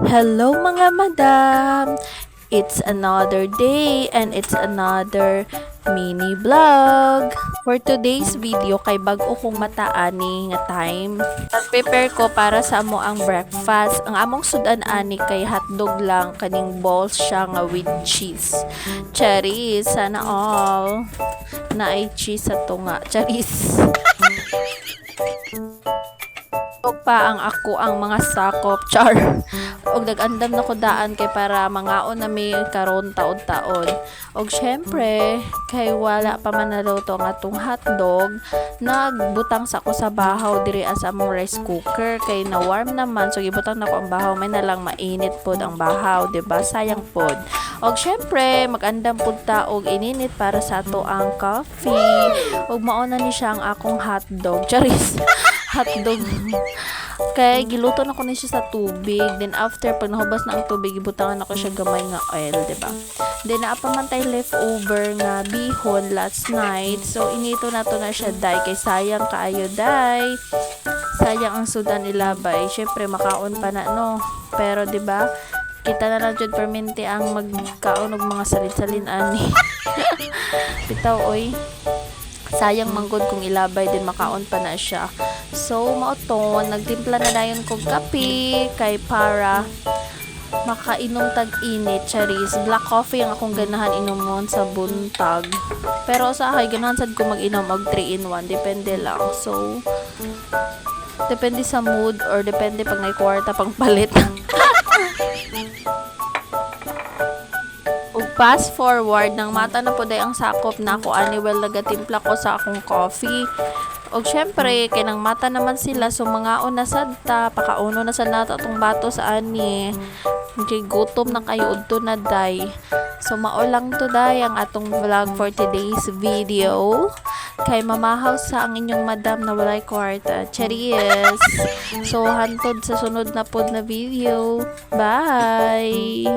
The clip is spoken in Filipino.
Hello mga madam! It's another day and it's another mini vlog. For today's video kay bag-o kong mataani nga time. Nag-prepare ko para sa amo ang breakfast. Ang among sudan ani kay hotdog lang kaning balls siya nga with cheese. Charis, sana all. Na ay cheese sa tunga. Charis. Og pa ang ako ang mga sakop char og nag-andam na ko daan kay para mangaon na may karon taon-taon og syempre kay wala pa man naluto ang atong hotdog nagbutang sa ko sa bahaw diri as among rice cooker kay na warm naman so gibutang nako ang bahaw may na lang mainit pod ang bahaw diba sayang pod og syempre mag-andam pud ta og ininit para sa ato ang coffee og mauna ni siya ang akong hotdog charis hotdog. Kaya giluto na ko na siya sa tubig. Then after, pag nahubas na ang tubig, ibutangan ako siya gamay nga oil, diba? Then naapamantay leftover nga bihon last night. So, inito na to na siya, day. Kay sayang kaayo, day. Sayang ang sudan ilabay. Syempre, makaon pa na, no? Pero, diba? Kita na lang dyan permente ang magkaon og mga salit-salin ani. Bitaw, oy. Sayang manggod kung ilabay din makaon pa na siya. So, mauton, nagtimpla na dayon kog kape kay para makainom tag-init, charis. Black coffee ang akong ganahan inomon sa buntag. Pero sa akin, ganahan sad ko mag-inom og 3-in-1. Depende lang. So, depende sa mood or depende pag naikwarta pang palit. Fast forward, nang mata na po day ang sakop na ako ani well nagatimpla ko sa akong coffee. Og syempre, kay nang mata naman sila, so mga una sad ta, pakauno na sad nato atong bato sa ani. Kay gutom na kayo udto na day. So mao lang to day ang atong vlog for today's video. Kay mamahaw sa ang inyong madam na walay kwarta. Cheers! So hantod sa sunod na pod na video. Bye!